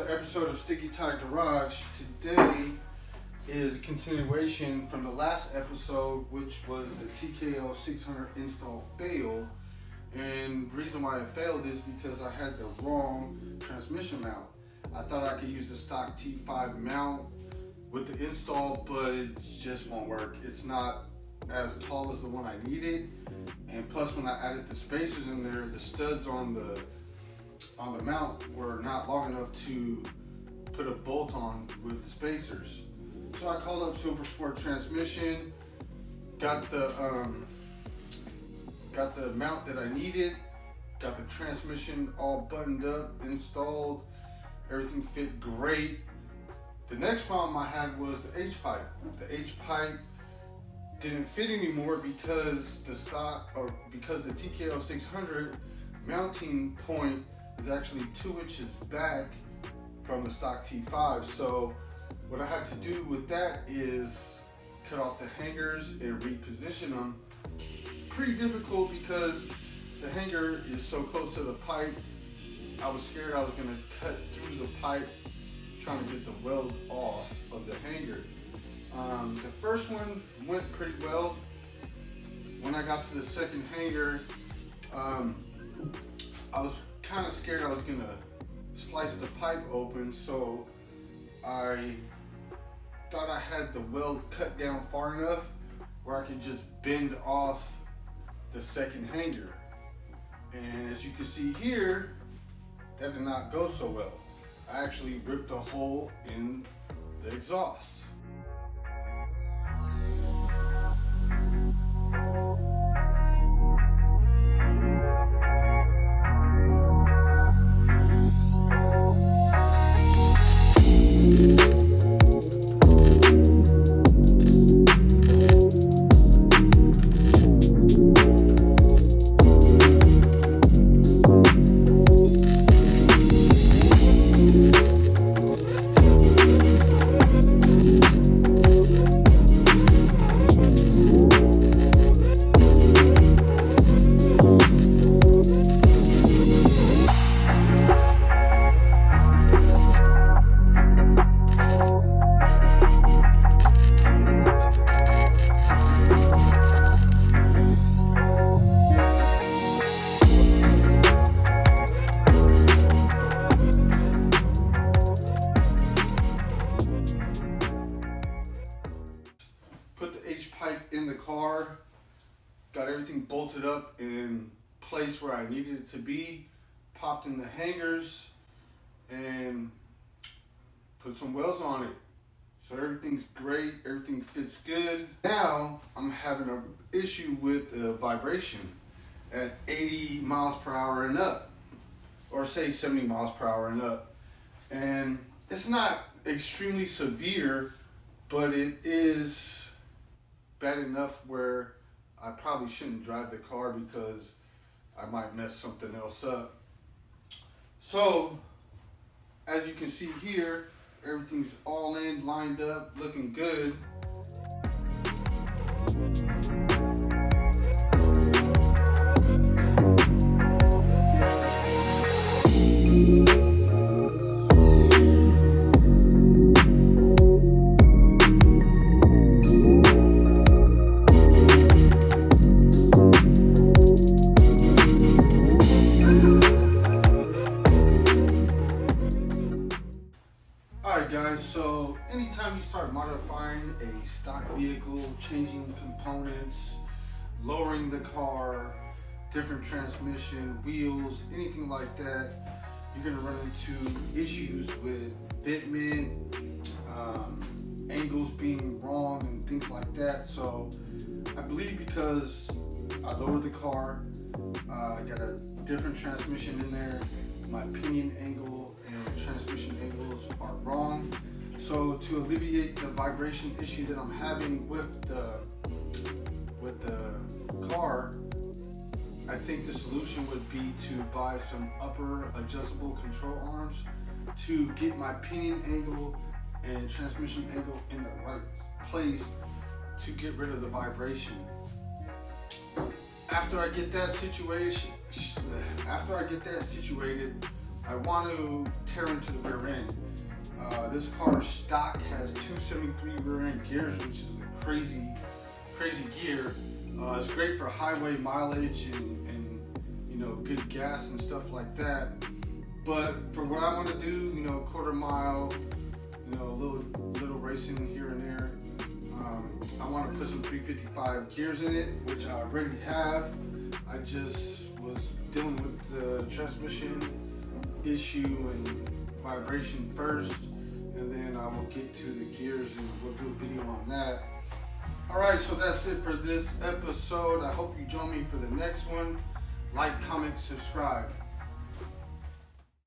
another episode of Sticky Tie Garage. Today is a continuation from the last episode, which was the TKO 600 install fail. And the reason why it failed is because I had the wrong transmission mount. I thought I could use the stock T5 mount with the install, but it just won't work. It's not as tall as the one I needed, and plus when I added the spacers in there, the studs on the mount were not long enough to put a bolt on with the spacers. So I called up Silver Sport Transmission, got the mount that I needed, got the transmission all buttoned up, installed, everything fit great. The next problem I had was the H-pipe. The H-pipe didn't fit anymore because the TKO 600 mounting point is actually 2 inches back from the stock T5. So what I had to do with that is cut off the hangers and reposition them. Pretty difficult because the hanger is so close to the pipe. I was scared I was gonna cut through the pipe trying to get the weld off of the hanger. The first one went pretty well. When I got to the second hanger, I was kind of scared I was gonna slice the pipe open, so I thought I had the weld cut down far enough where I could just bend off the second hanger. And as you can see here, that did not go so well. I actually ripped a hole in the exhaust. Put the H-pipe in the car, got everything bolted up in place where I needed it to be, popped in the hangers, and put some welds on it. So everything's great, everything fits good. Now I'm having an issue with the vibration at 80 miles per hour and up, or say 70 miles per hour and up. And it's not extremely severe, but it is bad enough where I probably shouldn't drive the car because I might mess something else up. So as you can see here, everything's all in, lined up, looking good. Alright guys, so anytime you start modifying a stock vehicle, changing components, lowering the car, different transmission, wheels, anything like that, you're going to run into issues with fitment, angles being wrong and things like that. So I believe because I lowered the car, I got a different transmission in there, my pinion angle and transmission angles are wrong. So to alleviate the vibration issue that I'm having with the car, I think the solution would be to buy some upper adjustable control arms to get my pinion angle and transmission angle in the right place to get rid of the vibration. After I get that situated, I want to tear into the rear end. This car stock has 273 rear end gears, which is a crazy gear. It's great for highway mileage and you know, good gas and stuff like that. But for what I want to do, you know, quarter mile, you know, a little racing here and there, I want to put some 355 gears in it, which I already have. I just was dealing with the transmission issue and vibration first, and then I will get to the gears and we'll do a video on that. Alright, so that's it for this episode. I hope you join me for the next one. Like, comment, subscribe.